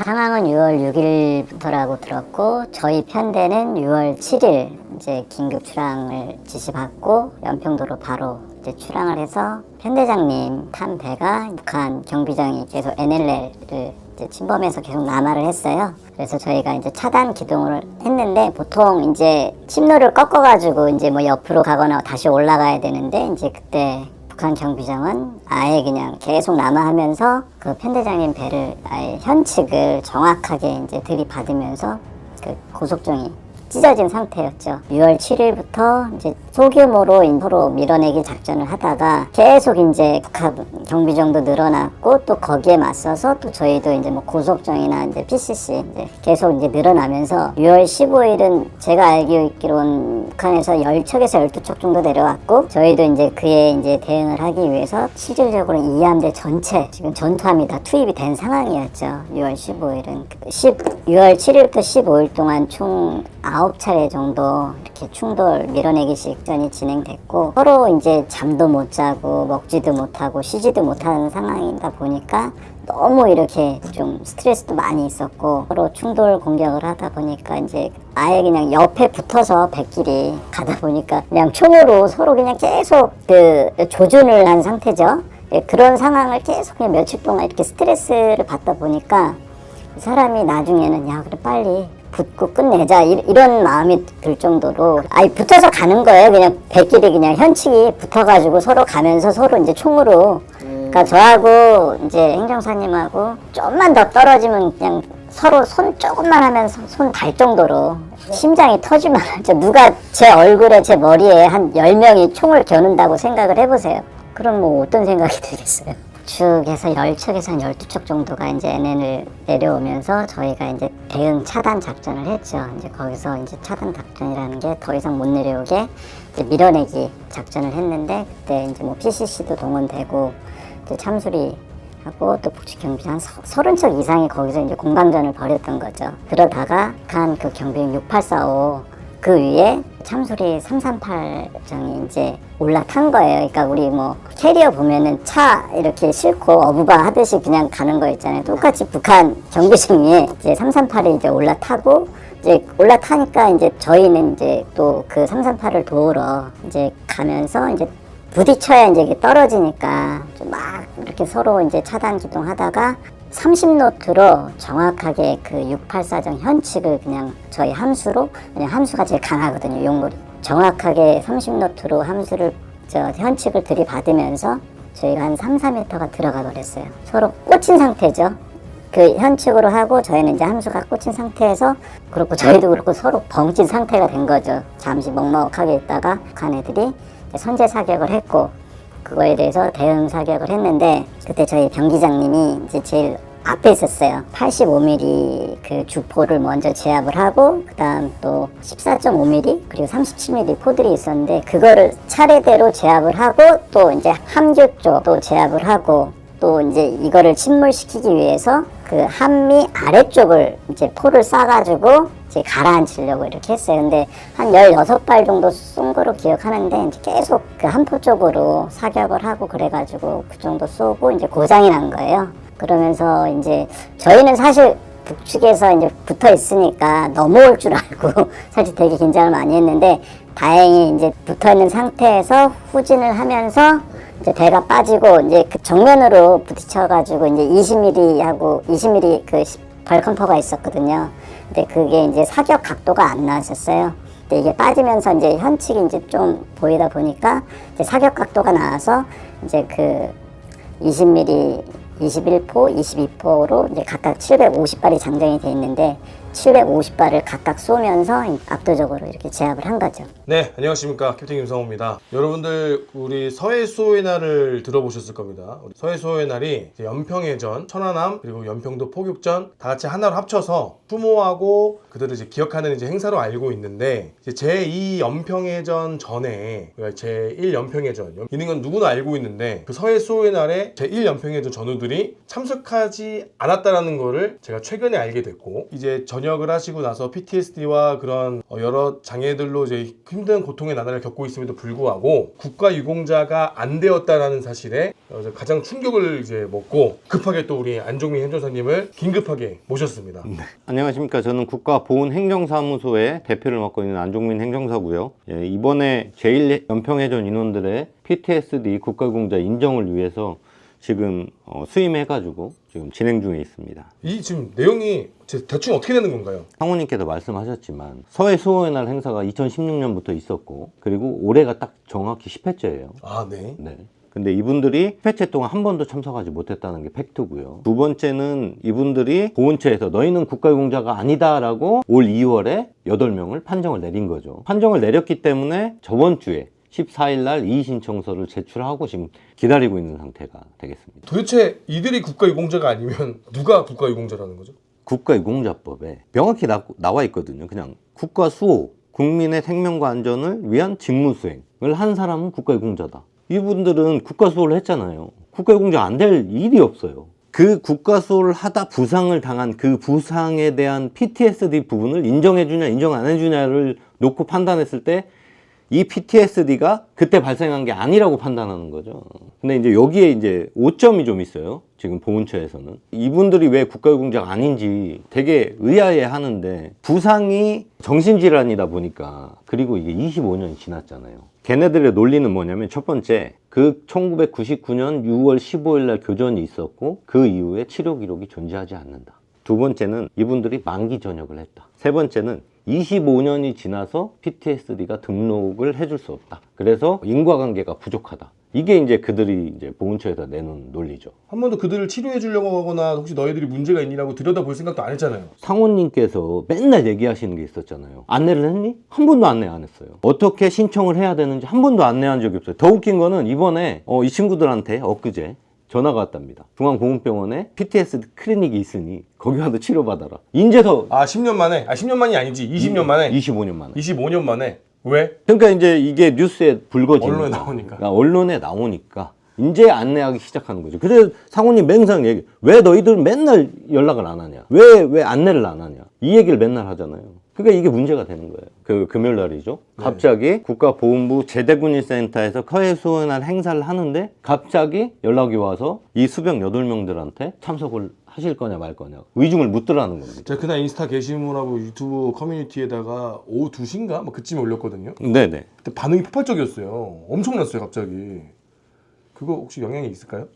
상황은 6월 6일부터라고 들었고 저희 편대는 6월 7일 이제 긴급 출항을 지시받고 연평도로 바로 이제 출항을 해서 편대장님 탄 배가 북한 경비정이 계속 NLL을 침범해서 계속 남하를 했어요. 그래서 저희가 이제 차단 기동을 했는데 보통 이제 침로를 꺾어가지고 이제 뭐 옆으로 가거나 다시 올라가야 되는데 이제 그때 북한 경비정은 아예 그냥 계속 남하하면서 그 편대장님 배를 아예 현측을 정확하게 이제 들이받으면서 그 고속종이 찢어진 상태였죠. 6월 7일부터 이제 소규모로 서로 밀어내기 작전을 하다가 계속 이제 북한 경비정도 늘어났고 또 거기에 맞서서 또 저희도 이제 뭐 고속정이나 이제 PCC 이제 계속 이제 늘어나면서 6월 15일은 제가 알기로는 북한에서 10척에서 12척 정도 내려왔고 저희도 이제 그에 이제 대응을 하기 위해서 실질적으로 이 함대 전체 지금 전투함이 다 투입이 된 상황이었죠. 6월 15일은 6월 7일부터 15일 동안 총 9차례 정도 이렇게 충돌 밀어내기 식전이 진행됐고 서로 이제 잠도 못 자고 먹지도 못하고 쉬지도 못하는 상황이다 보니까 너무 이렇게 좀 스트레스도 많이 있었고 서로 충돌 공격을 하다 보니까 이제 아예 그냥 옆에 붙어서 배끼리 가다 보니까 그냥 총으로 서로 그냥 계속 그 조준을 한 상태죠. 그런 상황을 계속 그냥 며칠 동안 이렇게 스트레스를 받다 보니까 사람이 나중에는 야 그래 빨리 붙고 끝내자 이런 마음이 들 정도로 아예 붙어서 가는 거예요. 그냥 배끼리 그냥 현측이 붙어가지고 서로 가면서 서로 이제 총으로 그러니까 저하고 이제 행정사님하고 좀만 더 떨어지면 그냥 서로 손 조금만 하면 손 달 정도로 심장이 터질 만하죠. 누가 제 얼굴에 제 머리에 한 10명이 총을 겨눈다고 생각을 해보세요. 그럼 뭐 어떤 생각이 들겠어요. 북측에서 10척에서 한 12척 정도가 이제 NN을 내려오면서 저희가 이제 대응 차단 작전을 했죠. 이제 거기서 이제 차단 작전이라는 게 더 이상 못 내려오게 이제 밀어내기 작전을 했는데 그때 이제 뭐 PCC도 동원되고 이제 참수리하고 또 북측 경비장 30척 이상이 거기서 이제 공방전을 벌였던 거죠. 그러다가 북한 그 경비용 6845 그 위에 참수리 338정이 이제 올라탄 거예요. 그러니까 우리 뭐 캐리어 보면은 차 이렇게 싣고 어부바 하듯이 그냥 가는 거 있잖아요. 똑같이 북한 경비정 위에 이제 338이 이제 올라타고 이제 올라타니까 이제 저희는 이제 또 그 338을 도우러 이제 가면서 이제 부딪혀야 이제 이게 떨어지니까 좀 막 이렇게 서로 이제 차단 기동하다가 30노트로 정확하게 그 684정 현측을 그냥 저희 함수로 그냥 함수가 제일 강하거든요. 용물이 정확하게 30노트로 함수를 현측을 들이받으면서 저희가 한 3, 4m가 들어가 버렸어요. 서로 꽂힌 상태죠. 그 현측으로 하고 저희는 이제 함수가 꽂힌 상태에서 그렇고 저희도 그렇고 서로 벙찐 상태가 된 거죠. 잠시 먹먹하게 있다가 북한 애들이 선제 사격을 했고 그거에 대해서 대응 사격을 했는데 그때 저희 병기장님이 이제 제일 앞에 있었어요. 85mm 그 주포를 먼저 제압을 하고 그 다음 또 14.5mm 그리고 37mm 포들이 있었는데 그거를 차례대로 제압을 하고 또 이제 함교 쪽도 제압을 하고 또 이제 이거를 침몰시키기 위해서 그 함미 아래쪽을 이제 포를 쏴가지고 이제 가라앉히려고 이렇게 했어요. 근데 한 16발 정도 쏜 거로 기억하는데 이제 계속 그 함포 쪽으로 사격을 하고 그래가지고 그 정도 쏘고 이제 고장이 난 거예요. 그러면서 이제 저희는 사실 북측에서 이제 붙어 있으니까 넘어올 줄 알고 사실 되게 긴장을 많이 했는데 다행히 이제 붙어 있는 상태에서 후진을 하면서 이제 배가 빠지고 이제 그 정면으로 부딪혀가지고 이제 20mm하고 20mm 그 벌컴퍼가 있었거든요. 근데 그게 이제 사격 각도가 안 나왔었어요. 근데 이게 빠지면서 이제 현측이 이제 좀 보이다 보니까 이제 사격 각도가 나와서 이제 그 20mm 21포, 22포로 이제 각각 750발이 장전이 돼 있는데 750발을 각각 쏘면서 압도적으로 이렇게 제압을 한 거죠. 네, 안녕하십니까. 캡틴 김성호입니다. 여러분들 우리 서해수호의 날을 들어보셨을 겁니다. 서해수호의 날이 연평해 전, 천안함 그리고 연평도 포격전 다 같이 하나로 합쳐서 추모하고 그들을 이제 기억하는 이제 행사로 알고 있는데 제2 연평해전 전에 제1 연평해전 있는 건 누구나 알고 있는데 그 서해수호의 날에 제1 연평해전 전우들이 참석하지 않았다라는 거를 제가 최근에 알게 됐고 이제 전 전역을 하시고 나서 PTSD와 그런 여러 장애들로 이제 힘든 고통의 나날을 겪고 있음에도 불구하고 국가유공자가 안 되었다라는 사실에 가장 충격을 이제 먹고 급하게 또 우리 안종민 행정사님을 긴급하게 모셨습니다. 안녕하십니까. 저는 국가보훈행정사무소의 대표를 맡고 있는 안종민 행정사고요. 예, 이번에 제1연평해전 인원들의 PTSD 국가유공자 인정을 위해서 지금 수임해가지고 지금 진행 중에 있습니다. 이 지금 내용이 대충 어떻게 되는 건가요? 상호님께서 말씀하셨지만 서해 수호의 날 행사가 2016년부터 있었고 그리고 올해가 딱 정확히 10회째예요. 아, 네. 네. 근데 이분들이 10회째 동안 한 번도 참석하지 못했다는 게 팩트고요. 두 번째는 이분들이 보훈처에서 너희는 국가유공자가 아니다라고 올 2월에 8명을 판정을 내린 거죠. 판정을 내렸기 때문에 저번 주에 14일 날 이의신청서를 제출하고 지금 기다리고 있는 상태가 되겠습니다. 도대체 이들이 국가유공자가 아니면 누가 국가유공자라는 거죠? 국가유공자법에 명확히 나와 있거든요. 그냥 국가수호, 국민의 생명과 안전을 위한 직무수행을 한 사람은 국가유공자다. 이분들은 국가수호를 했잖아요. 국가유공자 안 될 일이 없어요. 그 국가수호를 하다 부상을 당한 그 부상에 대한 PTSD 부분을 인정해주냐 인정 안 해주냐를 놓고 판단했을 때 이 PTSD가 그때 발생한 게 아니라고 판단하는 거죠. 근데 이제 여기에 이제 오점이 좀 있어요. 지금 보훈처에서는. 이분들이 왜 국가유공자가 아닌지 되게 의아해 하는데 부상이 정신질환이다 보니까 그리고 이게 25년이 지났잖아요. 걔네들의 논리는 뭐냐면 첫 번째, 그 1999년 6월 15일 날 교전이 있었고 그 이후에 치료 기록이 존재하지 않는다. 두 번째는 이분들이 만기 전역을 했다. 세 번째는 25년이 지나서 PTSD가 등록을 해줄 수 없다. 그래서 인과관계가 부족하다. 이게 이제 그들이 이제 보훈처에서 내놓은 논리죠. 한 번도 그들을 치료해 주려고 하거나 혹시 너희들이 문제가 있니라고 들여다볼 생각도 안 했잖아요. 상호님께서 맨날 얘기하시는 게 있었잖아요. 안내를 했니? 한 번도 안내 안 했어요. 어떻게 신청을 해야 되는지 한 번도 안내한 적이 없어요. 더 웃긴 거는 이번에 이 친구들한테 엊그제 전화가 왔답니다. 중앙보훈병원에 PTSD 클리닉이 있으니 거기 가서 치료받아라. 인제서 10년 만에? 10년 만이 아니지. 20년 만에? 25년 만에. 25년 만에? 왜? 그러니까 이제 이게 뉴스에 불거지니까. 언론에 나오니까. 그러니까 언론에 나오니까 이제 안내하기 시작하는 거죠. 그래서 상호님 맨날 얘기, 왜 너희들 맨날 연락을 안 하냐? 왜 안내를 안 하냐? 이 얘기를 맨날 하잖아요. 그러니까 이게 문제가 되는 거예요. 그 금요일 날이죠. 네. 갑자기 국가보훈부 제대군인센터에서 서해 수호의 날 행사를 하는데 갑자기 연락이 와서 이 수병 8명들한테 참석을 하실 거냐 말 거냐 의중을 묻더라는 겁니다. 제가 그날 인스타 게시물하고 유튜브 커뮤니티에다가 오후 2시인가? 뭐 그쯤에 올렸거든요. 네네. 그때 반응이 폭발적이었어요. 엄청났어요, 갑자기. 그거 혹시 영향이 있을까요?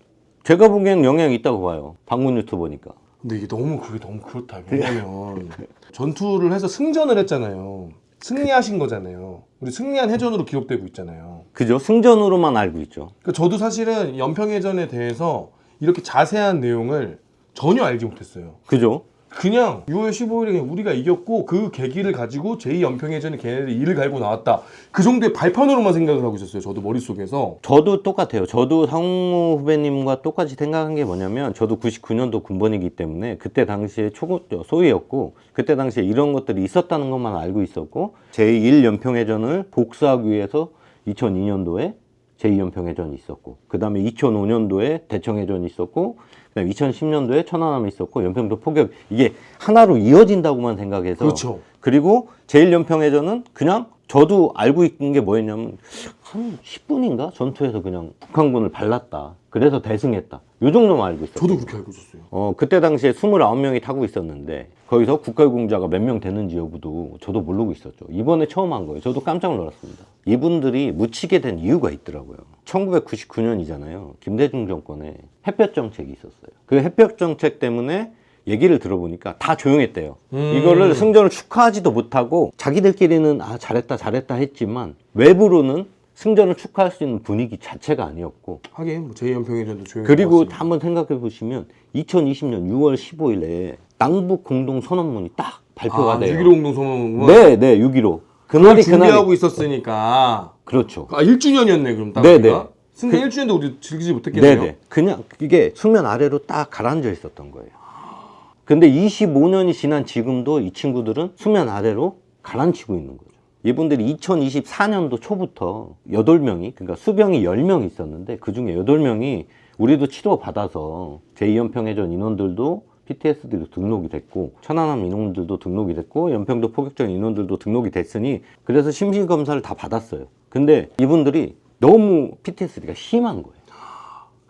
제가 보기에는 영향이 있다고 봐요. 방문 유튜버니까. 근데 이게 그게 너무 그렇다. 왜냐면 전투를 해서 승전을 했잖아요. 승리하신 거잖아요. 우리 승리한 해전으로 기록되고 있잖아요. 그죠? 승전으로만 알고 있죠. 그러니까 저도 사실은 연평해전에 대해서 이렇게 자세한 내용을 전혀 알지 못했어요. 그죠? 그냥 6월 15일에 우리가 이겼고 그 계기를 가지고 제2연평해전에 걔네들이 이를 갈고 나왔다. 그 정도의 발판으로만 생각을 하고 있었어요. 저도 머릿속에서. 저도 똑같아요. 저도 상무 후배님과 똑같이 생각한 게 뭐냐면 저도 99년도 군번이기 때문에 그때 당시에 소위였고 그때 당시에 이런 것들이 있었다는 것만 알고 있었고 제1연평해전을 복수하기 위해서 2002년도에 제2연평해전이 있었고 그 다음에 2005년도에 대청해전이 있었고 그다음에 2010년도에 천안함이 있었고 연평도 포격 이게 하나로 이어진다고만 생각해서 그렇죠. 그리고 제1연평해전은 그냥 저도 알고 있는 게 뭐였냐면 한 10분인가 전투에서 그냥 북한군을 발랐다. 그래서 대승했다. 요 정도만 알고 있어요. 저도 그렇게 알고 있었어요. 그때 당시에 29명이 타고 있었는데 거기서 국가유공자가 몇 명 되는지 여부도 저도 모르고 있었죠. 이번에 처음 한 거예요. 저도 깜짝 놀랐습니다. 이분들이 묻히게 된 이유가 있더라고요. 1999년이잖아요. 김대중 정권에 햇볕 정책이 있었어요. 그 햇볕 정책 때문에 얘기를 들어보니까 다 조용했대요. 이거를 승전을 축하하지도 못하고 자기들끼리는 잘했다 했지만 외부로는 승전을 축하할 수 있는 분위기 자체가 아니었고 하긴 제2연평해전도 조용히 그리고 한번 생각해 보시면 2020년 6월 15일에 남북 공동 선언문이 딱 발표가 돼요. 6.15 공동선언문. 네, 6.15. 그날이 준비하고 있었으니까. 그렇죠. 1주년이었네 그럼 딱 네네. 우리가. 승전 1주년도 우리 즐기지 못했겠네요. 네네. 그냥 이게 수면 아래로 딱 가라앉아 있었던 거예요. 근데 25년이 지난 지금도 이 친구들은 수면 아래로 가라앉히고 있는 거죠. 이분들이 2024년도 초부터 8명이, 그러니까 수병이 10명 있었는데 그 중에 8명이 우리도 치료받아서 제2연평해전 인원들도 PTSD로 등록이 됐고 천안함 인원들도 등록이 됐고 연평도 포격전 인원들도 등록이 됐으니 그래서 심신검사를 다 받았어요. 근데 이분들이 너무 PTSD가 심한 거예요.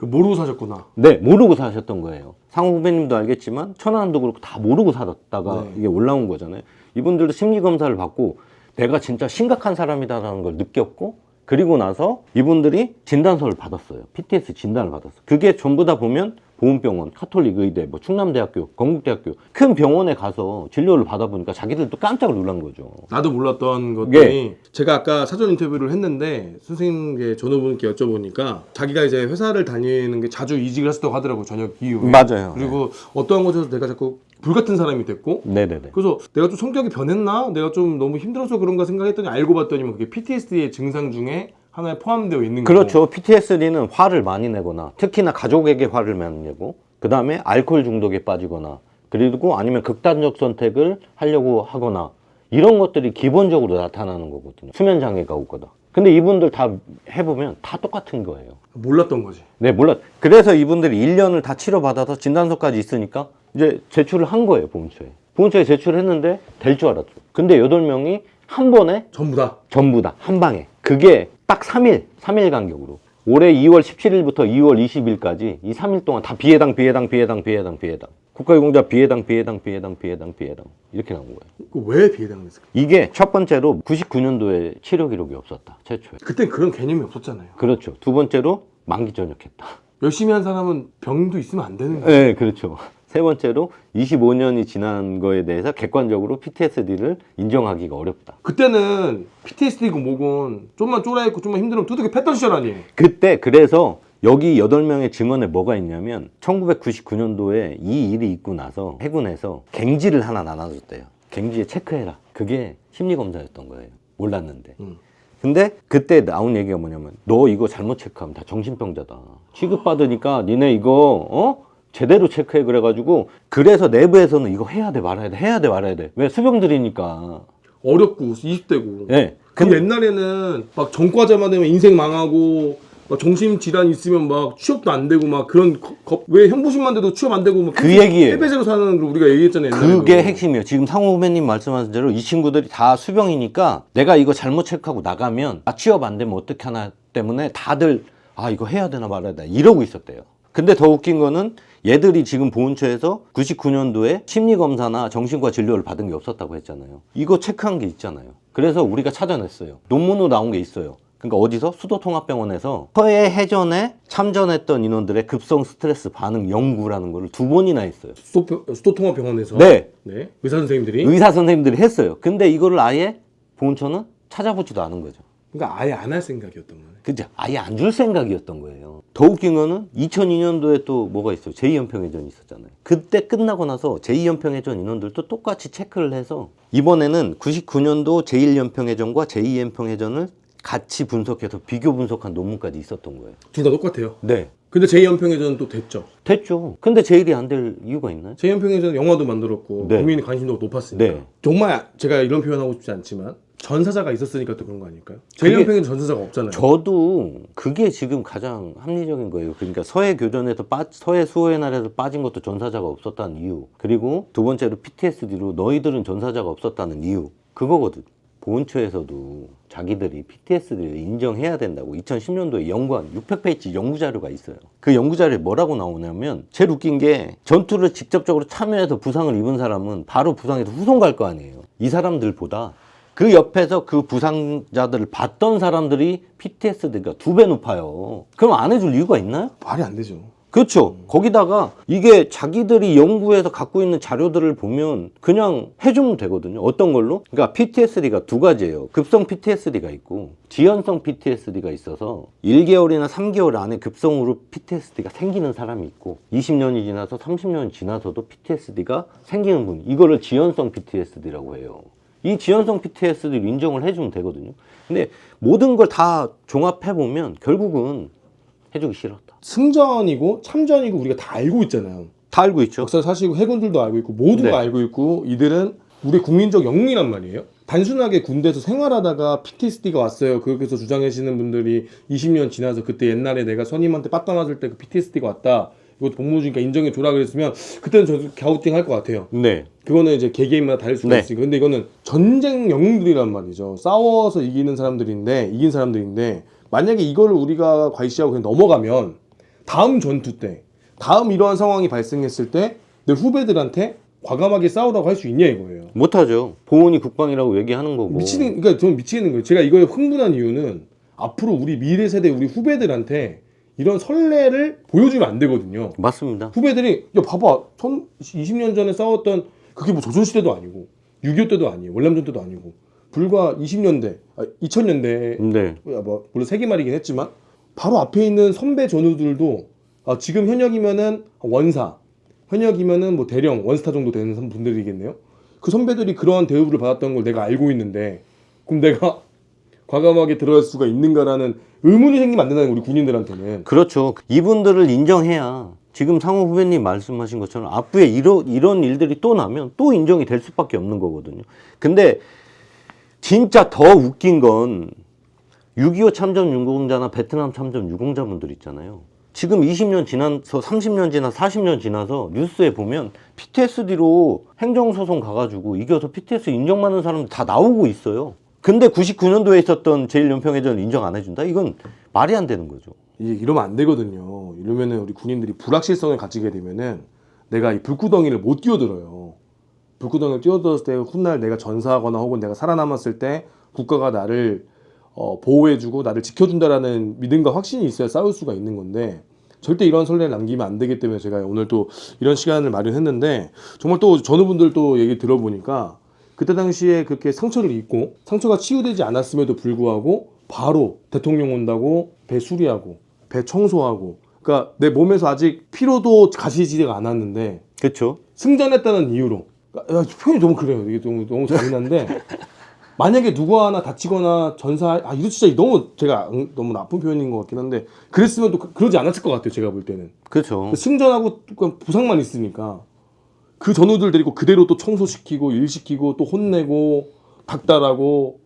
모르고 사셨구나. 네, 모르고 사셨던 거예요. 상호 후배님도 알겠지만 천안함도 그렇고 다 모르고 살았다가 네. 이게 올라온 거잖아요. 이분들도 심리검사를 받고 내가 진짜 심각한 사람이다라는 걸 느꼈고 그리고 나서 이분들이 진단서를 받았어요. PTSD 진단을 받았어요. 그게 전부 다 보면 보훈병원, 카톨릭 의대, 뭐 충남대학교, 건국대학교 큰 병원에 가서 진료를 받아보니까 자기들도 깜짝 놀란 거죠. 나도 몰랐던 것들이 제가 아까 사전 인터뷰를 했는데 선생님께 전후분께 여쭤보니까 자기가 이제 회사를 다니는 게 자주 이직을 했었다고 하더라고요. 저녁 이후에. 맞아요. 그리고 어떠한 곳에서 내가 자꾸 불같은 사람이 됐고 네네네. 그래서 내가 좀 성격이 변했나? 내가 좀 너무 힘들어서 그런가 생각했더니 알고 봤더니 그게 PTSD의 증상 중에 하나에 포함되어 있는 거고. 그렇죠. PTSD는 화를 많이 내거나 특히나 가족에게 화를 많이 내고 그 다음에 알코올 중독에 빠지거나 그리고 아니면 극단적 선택을 하려고 하거나 이런 것들이 기본적으로 나타나는 거거든요. 수면 장애가 오거나. 근데 이분들 다 해보면 다 똑같은 거예요. 몰랐던 거지. 네, 몰라. 그래서 이분들이 1년을 다 치료받아서 진단서까지 있으니까 이제 제출을 한 거예요, 보훈처에. 보훈처에 제출을 했는데 될 줄 알았죠. 근데 8명이 한 번에 전부 다. 전부 다 한 방에. 그게 딱 3일 간격으로. 올해 2월 17일부터 2월 20일까지 이 3일 동안 다 비해당. 국가유공자 비해당 이렇게 나온 거예요. 왜 비해당했을까? 이게 첫 번째로 99년도에 치료 기록이 없었다, 최초에. 그땐 그런 개념이 없었잖아요. 그렇죠. 두 번째로 만기 전역했다. 열심히 한 사람은 병도 있으면 안 되는 거예요. 네, 그렇죠. 세 번째로 25년이 지난 거에 대해서 객관적으로 PTSD를 인정하기가 어렵다. 그때는 PTSD고 뭐건 좀만 쫄아있고 좀만 힘들면 두들겨 팼던 시절 아니에요. 그때 그래서 여기 8명의 증언에 뭐가 있냐면 1999년도에 이 일이 있고 나서 해군에서 갱지를 하나 나눠줬대요. 갱지에 체크해라. 그게 심리검사였던 거예요. 몰랐는데. 근데 그때 나온 얘기가 뭐냐면 너 이거 잘못 체크하면 다 정신병자다. 취급받으니까 니네 이거 제대로 체크해. 그래가지고 그래서 내부에서는 이거 해야 돼 말아야 돼. 왜 수병들이니까. 어렵고 20대고. 네. 근데 옛날에는 막 전과자만 되면 인생 망하고 막 정신질환 있으면 막 취업도 안 되고 막 그런 왜 형부심만 돼도 취업 안 되고 막 그 얘기예요. 패배제로 사는 걸 우리가 얘기했잖아요. 옛날에도. 그게 핵심이에요. 지금 상호 후배님 말씀하신 대로 이 친구들이 다 수병이니까 내가 이거 잘못 체크하고 나가면 취업 안 되면 어떻게 하나 때문에 다들 이거 해야 되나 말아야 되나 이러고 있었대요. 근데 더 웃긴 거는 얘들이 지금 보훈처에서 99년도에 심리검사나 정신과 진료를 받은 게 없었다고 했잖아요. 이거 체크한 게 있잖아요. 그래서 우리가 찾아냈어요. 논문으로 나온 게 있어요. 그러니까 어디서? 수도통합병원에서 서해 해전에 참전했던 인원들의 급성 스트레스 반응 연구라는 거를 2번이나 했어요. 수도통합병원에서 네. 네. 의사 선생님들이 의사 선생님들이 했어요. 근데 이거를 아예 보훈처는 찾아보지도 않은 거죠. 그러니까 아예 안 할 생각이었던 거예요. 그죠? 아예 안 줄 생각이었던 거예요. 더 웃긴 거는 2002년도에 또 뭐가 있어요? 제2연평해전이 있었잖아요. 그때 끝나고 나서 제2연평해전 인원들도 똑같이 체크를 해서 이번에는 99년도 제1연평해전과 제2연평해전을 같이 분석해서 비교 분석한 논문까지 있었던 거예요. 둘 다 똑같아요. 네. 근데 제2연평해전은 또 됐죠. 됐죠. 근데 제1이 안 될 이유가 있나요? 제2연평해전 영화도 만들었고 네. 국민의 관심도가 높았으니까. 네. 정말 제가 이런 표현하고 싶지 않지만 전사자가 있었으니까 또 그런 거 아닐까요? 제2연평해전 전사자가 없잖아요. 저도 그게 지금 가장 합리적인 거예요. 그러니까 서해 교전에서 서해 수호의 날에서 빠진 것도 전사자가 없었다는 이유. 그리고 두 번째로 PTSD로 너희들은 전사자가 없었다는 이유. 그거거든. 보훈처에서도 자기들이 PTSD를 인정해야 된다고 2010년도에 연구한 600페이지 연구자료가 있어요. 그 연구자료에 뭐라고 나오냐면 제일 웃긴 게 전투를 직접적으로 참여해서 부상을 입은 사람은 바로 부상해서 후송 갈 거 아니에요. 이 사람들보다 그 옆에서 그 부상자들을 봤던 사람들이 PTSD가 2배 높아요. 그럼 안 해줄 이유가 있나요? 말이 안 되죠. 그렇죠. 거기다가 이게 자기들이 연구해서 갖고 있는 자료들을 보면 그냥 해주면 되거든요. 어떤 걸로? 그러니까 PTSD가 2가지예요. 급성 PTSD가 있고 지연성 PTSD가 있어서 1개월이나 3개월 안에 급성으로 PTSD가 생기는 사람이 있고 20년이 지나서 30년이 지나서도 PTSD가 생기는 분. 이거를 지연성 PTSD라고 해요. 이 지연성 PTSD를 인정을 해주면 되거든요. 근데 모든 걸 다 종합해보면 결국은 해주기 싫었다. 승전이고 참전이고 우리가 다 알고 있잖아요. 다 알고 있죠. 역사 사시고 해군들도 알고 있고 모두가 네. 알고 있고 이들은 우리 국민적 영웅이란 말이에요. 단순하게 군대에서 생활하다가 PTSD가 왔어요. 그렇게 해서 주장하시는 분들이 20년 지나서 그때 옛날에 내가 선임한테 빠따 맞을 때 그 PTSD가 왔다. 이것도 복무주니까 인정해 줘라 그랬으면 그때는 저도 갸우팅 할 것 같아요. 네. 그거는 이제 개개인마다 다를 수가 네. 있으니까. 근데 이거는 전쟁 영웅들이란 말이죠. 싸워서 이긴 사람들인데 만약에 이거를 우리가 과시하고 그냥 넘어가면 다음 전투 때, 다음 이러한 상황이 발생했을 때 내 후배들한테 과감하게 싸우라고 할 수 있냐 이거예요. 못하죠. 보훈이 국방이라고 얘기하는 거고. 그러니까 저는 미치겠는 거예요. 제가 이거에 흥분한 이유는 앞으로 우리 미래 세대 우리 후배들한테 이런 선례를 보여주면 안 되거든요. 맞습니다. 후배들이 야 봐봐 20년 전에 싸웠던 그게 뭐 조선시대도 아니고 6.25 때도 아니에요. 월남전 때도 아니고 불과 20년대 2000년대 네. 뭐 물론 세기말이긴 했지만 바로 앞에 있는 선배 전우들도 지금 현역이면은 원사 현역이면은 뭐 대령 원스타 정도 되는 분들이겠네요. 그 선배들이 그러한 대우를 받았던 걸 내가 알고 있는데 그럼 내가 과감하게 들어갈 수가 있는가라는 의문이 생기면 안 된다는 우리 군인들한테는. 그렇죠. 이분들을 인정해야 지금 상호 후배님 말씀하신 것처럼 앞으로 이런 일들이 또 나면 또 인정이 될 수밖에 없는 거거든요. 근데 진짜 더 웃긴 건 6.25 참전 유공자나 베트남 참전 유공자분들 있잖아요. 지금 20년 지나서 30년 지나서 40년 지나서 뉴스에 보면 PTSD로 행정소송 가가지고 이겨서 PTSD 인정받는 사람들 다 나오고 있어요. 근데 99년도에 있었던 제1연평해전을 인정 안 해준다? 이건 말이 안 되는 거죠. 이러면 안 되거든요. 이러면은 우리 군인들이 불확실성을 가지게 되면은 내가 이 불구덩이를 못 뛰어들어요. 불구덩이를 뛰어들었을 때 훗날 내가 전사하거나 혹은 내가 살아남았을 때 국가가 나를 보호해주고 나를 지켜준다라는 믿음과 확신이 있어야 싸울 수가 있는 건데 절대 이런 선례를 남기면 안 되기 때문에 제가 오늘 또 이런 시간을 마련했는데 정말 또 전우분들 또 얘기 들어보니까 그때 당시에 그렇게 상처를 입고 상처가 치유되지 않았음에도 불구하고 바로 대통령 온다고 배 수리하고 배 청소하고 그러니까 내 몸에서 아직 피로도 가시지가 않았는데 그렇죠. 승전했다는 이유로 야, 표현이 너무 그래요. 이게 너무 잔인한데 만약에 누구 하나 다치거나 전사 이거 진짜 너무 제가 너무 나쁜 표현인 것 같긴 한데 그랬으면 또 그러지 않았을 것 같아요. 제가 볼 때는 그렇죠. 승전하고 부상만 있으니까 그 전우들 데리고 그대로 또 청소시키고 일시키고 또 혼내고 닥달하고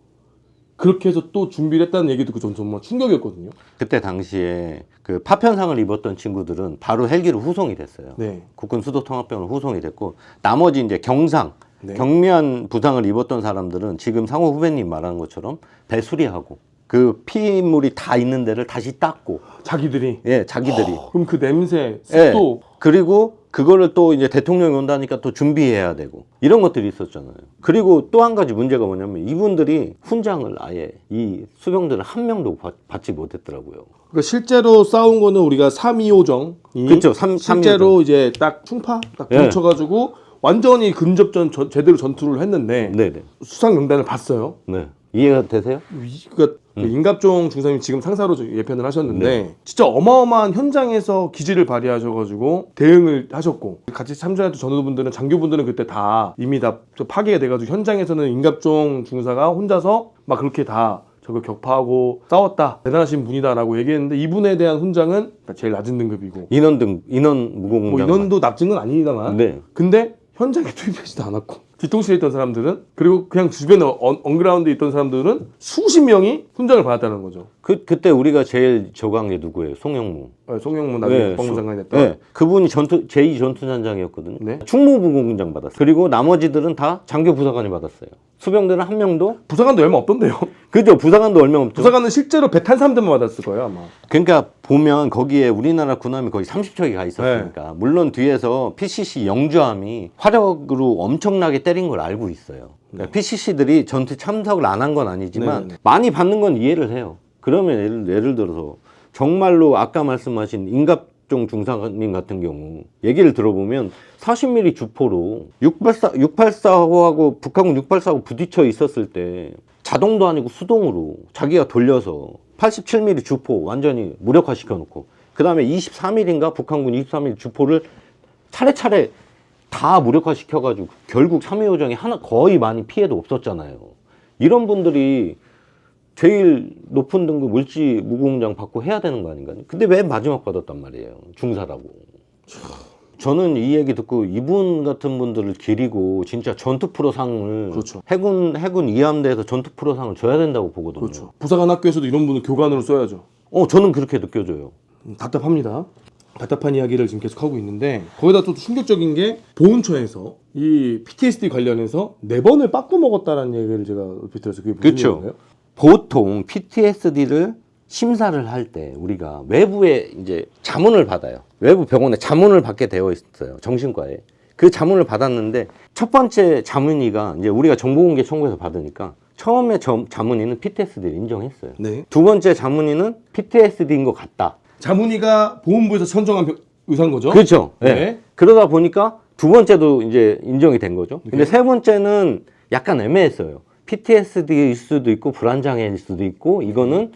그렇게 해서 또 준비를 했다는 얘기 듣고 전 정말 충격이었거든요. 그때 당시에 그 파편상을 입었던 친구들은 바로 헬기로 후송이 됐어요. 네. 국군 수도통합병으로 후송이 됐고 나머지 이제 경상, 네. 경미한 부상을 입었던 사람들은 지금 상호 후배님 말하는 것처럼 배 수리하고 그 피물이 다 있는 데를 다시 닦고 자기들이 자기들이 그럼 그 냄새 습도 그리고 그거를 또 이제 대통령이 온다니까 또 준비해야 되고 이런 것들이 있었잖아요. 그리고 또 한 가지 문제가 뭐냐면 이분들이 훈장을 아예 이 수병들은 한 명도 받지 못했더라고요. 그러니까 실제로 싸운 거는 우리가 3.25정이 그렇죠. 실제로 이제 딱 충파 딱 붙여가지고 완전히 근접전 제대로 전투를 했는데 네네. 수상 명단을 봤어요. 네. 이해가 되세요? 그러니까 임갑종 중사님 지금 상사로 예편을 하셨는데 진짜 어마어마한 현장에서 기지를 발휘하셔가지고 대응을 하셨고 같이 참전했던 전우분들은 장교분들은 그때 다 이미 다 파괴가 돼가지고 현장에서는 임갑종 중사가 혼자서 막 그렇게 다 저걸 격파하고 싸웠다 대단하신 분이다라고 얘기했는데 이분에 대한 훈장은 제일 낮은 등급이고 인원 무공장 뭐 인원도 낮은 건 아니다만 네. 근데 현장에 투입하지도 않았고 뒤통수에 있던 사람들은 그리고 그냥 주변에 언그라운드에 있던 사람들은 수십 명이 훈장을 받았다는 거죠. 그때 우리가 제일 저강이 누구예요? 송영무. 송영무 나중에 국방부장관이 됐던. 네. 그분이 제2 전투단장이었거든요. 네. 충무부공장 받았어요. 그리고 나머지들은 다 장교 부사관이 받았어요. 수병들은 한 명도 부사관도 얼마 없던데요. 그죠? 부사관도 얼마 없죠. 부사관은 실제로 배 탄 사람들만 받았을 거예요 아마. 그러니까 보면 거기에 우리나라 군함이 거의 30척이 가 있었으니까 물론 뒤에서 PCC 영주함이 화력으로 엄청나게 때린 걸 알고 있어요. 그러니까 PCC들이 전투 참석을 안 한 건 아니지만 네네. 많이 받는 건 이해를 해요. 그러면 예를 들어서 정말로 아까 말씀하신 임갑종 중사님 같은 경우 얘기를 들어보면 40mm 주포로 684호하고 북한군 684하고 부딪혀 있었을 때 자동도 아니고 수동으로 자기가 돌려서 87mm 주포 완전히 무력화시켜 놓고 그 다음에 24mm인가 북한군 24mm 주포를 차례차례 다 무력화시켜가지고 결국 3.25정이 거의 많이 피해도 없었잖아요. 이런 분들이 제일 높은 등급 을지 무공장 받고 해야 되는 거 아닌가요? 근데 왜 마지막 받았단 말이에요. 중사라고. 저는 이 얘기 듣고 이분 같은 분들을 기리고 진짜 전투 프로상을 그렇죠. 해군 이함대에서 전투 프로상을 줘야 된다고 보거든요. 그렇죠. 부사관 학교에서도 이런 분은 교관으로 써야죠. 저는 그렇게 느껴져요. 답답합니다. 답답한 이야기를 지금 계속 하고 있는데 거기다 또 충격적인 게 보훈처에서 이 PTSD 관련해서 4번을 빠꾸 먹었다는 얘기를 제가 얼핏 들어서 그게 무슨 그렇죠. 얘기인가요? 보통 PTSD를 심사를 할 때 우리가 외부에 이제 자문을 받아요. 외부 병원에 자문을 받게 되어 있어요. 정신과에. 그 자문을 받았는데 첫 번째 자문의가 이제 우리가 정보공개 청구해서 받으니까 처음에 자문의는 PTSD를 인정했어요. 네. 두 번째 자문의는 PTSD인 것 같다. 자문의가 보훈부에서 선정한 의사인 거죠? 그렇죠. 네. 네. 그러다 보니까 두 번째도 이제 인정이 된 거죠. 근데 세 번째는 약간 애매했어요. PTSD일 수도 있고 불안장애일 수도 있고 이거는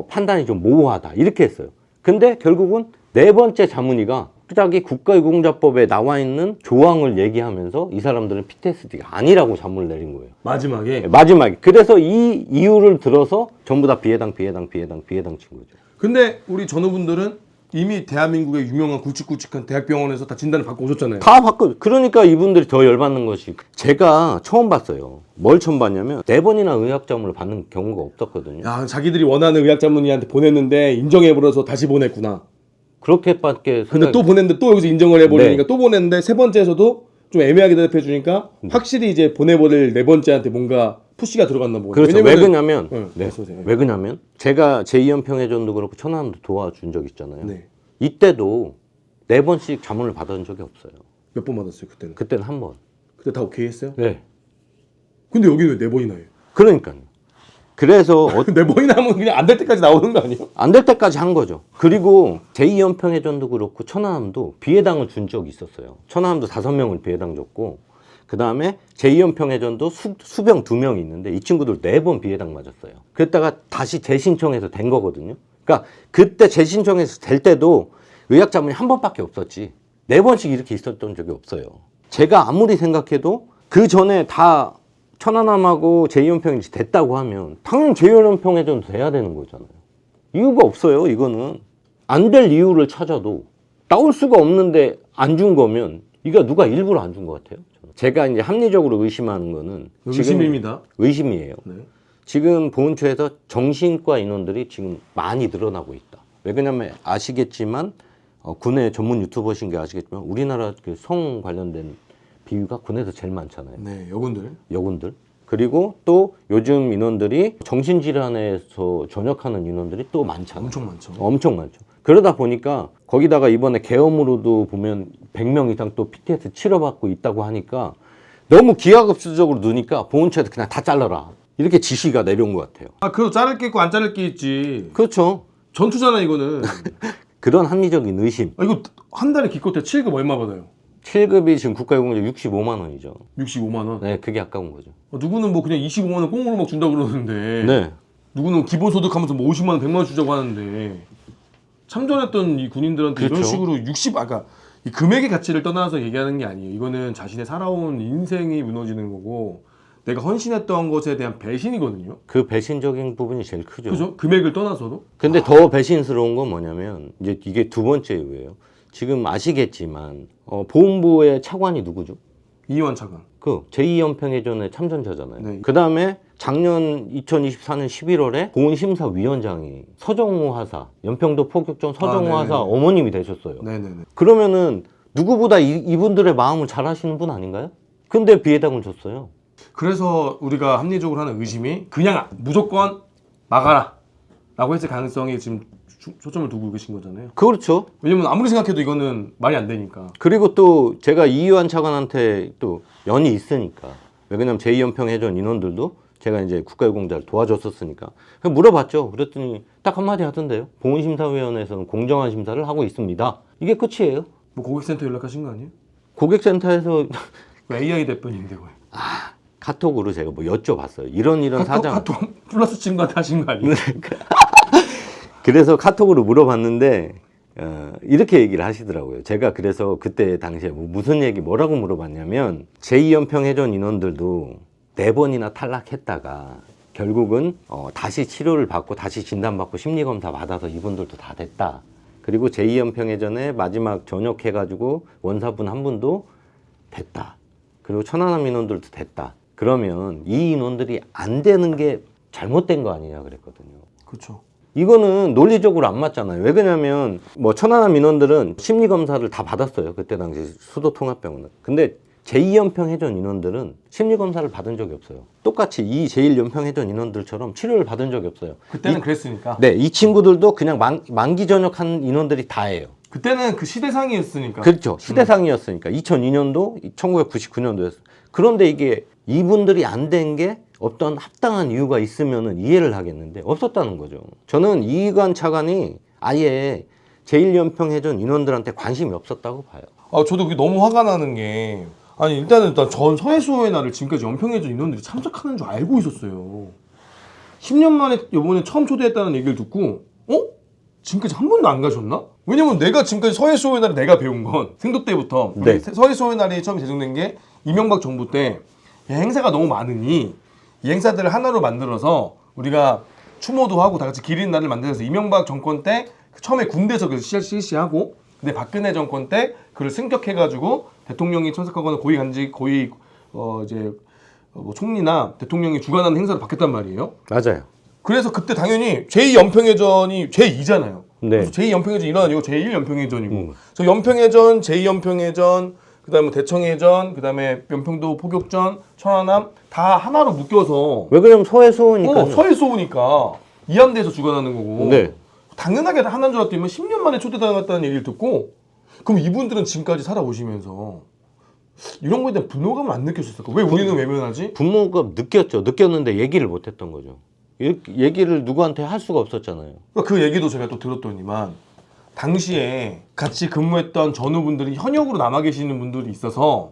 판단이 좀 모호하다 이렇게 했어요. 근데 결국은 네 번째 자문의가 갑자기 국가유공자법에 나와 있는 조항을 얘기하면서 이 사람들은 PTSD가 아니라고 자문을 내린 거예요. 마지막에. 마지막에. 그래서 이 이유를 들어서 전부 다 비해당 친 거죠. 근데 우리 전우분들은 이미 대한민국의 유명한 굵직굵직한 대학병원에서 다 진단을 받고 오셨잖아요. 다 바꿔. 그러니까 이분들이 더 열받는 것이 제가 처음 봤어요. 뭘 처음 봤냐면 4번이나 의학자문을 받는 경우가 없었거든요. 야, 자기들이 원하는 의학자문의한테 보냈는데 인정해버려서 다시 보냈구나. 그렇게밖에 근데 또 보냈는데 또 여기서 인정을 해버리니까 네. 또 보냈는데 세 번째에서도 좀 애매하게 대답해주니까 확실히 이제 보내버릴 네 번째한테 뭔가 푸시가 들어갔나 보거든요. 그렇죠. 왜 그러냐면 말씀하세요. 왜 그러냐면 제가 제2연평해전도 그렇고 천안함도 도와준 적 있잖아요. 네. 이때도 4번씩 자문을 받은 적이 없어요. 몇 번 받았어요 그때는? 그때는 한 번. 그때 다 오케이 했어요? 네. 근데 여기는 왜 네 번이나 해요? 그러니까요. 그래서 네 번이나 하면 그냥 안 될 때까지 나오는 거 아니에요? 안 될 때까지 한 거죠. 그리고 제2연평해전도 그렇고 천안함도 비해당을 준 적이 있었어요. 천안함도 5명을 비해당 줬고 그 다음에 제2연평해전도 수병 2명이 있는데 이 친구들 4번 비해당 맞았어요. 그랬다가 다시 재신청해서 된 거거든요. 그러니까 그때 재신청해서 될 때도 의학자문이 한 번밖에 없었지 4번씩 이렇게 있었던 적이 없어요. 제가 아무리 생각해도 그 전에 다 천안함하고 제2연평이 됐다고 하면 당연히 제2연평해전도 돼야 되는 거잖아요. 이유가 없어요. 이거는 안 될 이유를 찾아도 나올 수가 없는데 안 준 거면 이거 누가 일부러 안 준 것 같아요. 저는. 제가 이제 합리적으로 의심하는 거는 의심입니다. 의심이에요. 네. 지금 보훈처에서 정신과 인원들이 지금 많이 늘어나고 있다. 왜 그러냐면 아시겠지만 군의 전문 유튜버신 게 아시겠지만 우리나라 그 성 관련된 비유가 군에서 제일 많잖아요. 네, 여군들. 여군들. 그리고 또 요즘 인원들이 정신질환에서 전역하는 인원들이 또 많잖아요. 엄청 많죠. 엄청 많죠. 그러다 보니까 거기다가 이번에 계엄으로도 보면 100명 이상 또 PTSD 치료받고 있다고 하니까 너무 기하급수적으로 넣으니까 보훈처에서 그냥 다 잘라라. 이렇게 지시가 내려온 것 같아요. 아, 그거 자를 게 있고 안 자를 게 있지. 그렇죠. 전투잖아 이거는. 그런 합리적인 의심. 아, 이거 한 달에 기껏해 7급 얼마 받아요? 7급이 지금 국가유공자 65만 원이죠. 65만 원. 네, 그게 아까운 거죠. 누구는 뭐 그냥 25만 원 꽁으로 막 준다 그러는데. 네. 누구는 기본소득 하면서 뭐 50만 원, 100만 원 주자고 하는데 참전했던 이 군인들한테 이런 그렇죠. 식으로 60, 아까 이 금액의 가치를 떠나서 얘기하는 게 아니에요. 이거는 자신의 살아온 인생이 무너지는 거고 내가 헌신했던 것에 대한 배신이거든요. 그 배신적인 부분이 제일 크죠. 그죠? 금액을 떠나서도. 근데 더 배신스러운 건 뭐냐면 이제 이게 두 번째 이유예요. 지금 아시겠지만 보훈부의 차관이 누구죠? 이완 차관. 그 제2연평해전의 참전자잖아요. 네. 그 다음에 작년 2024년 11월에 보훈심사위원장이 서정우 하사, 연평도 포격전 서정우 네네네. 하사 어머님이 되셨어요. 네네네. 그러면은 누구보다 이분들의 마음을 잘 아시는 분 아닌가요? 근데 비해당을 줬어요. 그래서 우리가 합리적으로 하는 의심이 그냥 무조건 막아라 라고 했을 가능성이 지금 초점을 두고 계신 거잖아요. 그렇죠. 왜냐면 아무리 생각해도 이거는 말이 안 되니까. 그리고 또 제가 이유한 차관한테 또 연이 있으니까 왜냐면 제2연평해전 인원들도 제가 이제 국가유공자를 도와줬었으니까 그냥 물어봤죠. 그랬더니 딱 한마디 하던데요. 보훈심사위원회에서는 공정한 심사를 하고 있습니다. 이게 끝이에요. 뭐 고객센터 연락하신 거 아니에요? 고객센터에서 그 AI 대표님인데 왜? 카톡으로 제가 뭐 여쭤봤어요. 이런 사정. 카톡 플러스 친구한테 하신 거 아니에요? 그래서 카톡으로 물어봤는데 이렇게 얘기를 하시더라고요. 제가 그래서 그때 당시에 무슨 얘기 뭐라고 물어봤냐면 제2연평해전 인원들도 4번이나 탈락했다가 결국은 다시 치료를 받고 다시 진단받고 심리검사 받아서 이분들도 다 됐다. 그리고 제2연평해전에 마지막 전역해가지고 원사분 한 분도 됐다. 그리고 천안함 인원들도 됐다. 그러면 이 인원들이 안 되는 게 잘못된 거 아니냐 그랬거든요. 그렇죠. 이거는 논리적으로 안 맞잖아요. 왜 그러냐면 뭐 천안함 인원들은 심리 검사를 다 받았어요. 그때 당시 수도통합병원은. 근데 제2연평해전 인원들은 심리 검사를 받은 적이 없어요. 똑같이 이 제1연평해전 인원들처럼 치료를 받은 적이 없어요. 그때는 그랬으니까. 네, 이 친구들도 그냥 만기 전역한 인원들이 다예요. 그때는 그 시대상이었으니까. 그렇죠. 시대상이었으니까. 2002년도, 1999년도였어요. 그런데 이게 이분들이 안 된 게 어떤 합당한 이유가 있으면 이해를 하겠는데 없었다는 거죠. 저는 이관 차관이 아예 제1연평해전 인원들한테 관심이 없었다고 봐요. 저도 그게 너무 화가 나는 게 아니 일단 전 서해수호의 날을 지금까지 연평해전 인원들이 참석하는 줄 알고 있었어요. 10년 만에 이번에 처음 초대했다는 얘기를 듣고 지금까지 한 번도 안 가셨나? 왜냐면 내가 지금까지 서해수호의 날을 내가 배운 건 생도 때부터 우리 네. 서해수호의 날이 처음 제정된 게 이명박 정부 때 행사가 너무 많으니 이 행사들을 하나로 만들어서 우리가 추모도 하고 다 같이 기리는 날을 만들어서 이명박 정권 때 처음에 군대에서 그래서 실시하고 근데 박근혜 정권 때 그걸 승격해가지고 대통령이 참석하거나 고위 간직 고위 뭐 총리나 대통령이 주관하는 행사를 받겠단 말이에요. 맞아요. 그래서 그때 당연히 제2연평해전이 제2잖아요. 네. 제2연평해전 일은 아니고 제1연평해전이고 저 연평해전, 제2연평해전, 그다음에 대청해전, 그다음에 연평도 포격전, 천안함 다 하나로 묶여서 왜 그러냐면 서해수호니까. 서해수호니까 이함대에서 주관하는 거고 네. 당연하게 하나인 줄 알았더니 10년 만에 초대당했다는 얘기를 듣고 그럼 이분들은 지금까지 살아오시면서 이런 거에 대한 분노감을 안 느꼈을까? 왜 우리는 외면하지? 분노가 느꼈는데 얘기를 못 했던 거죠. 얘기를 누구한테 할 수가 없었잖아요. 그 얘기도 제가 또 들었더니만 당시에 같이 근무했던 전우분들이 현역으로 남아 계시는 분들이 있어서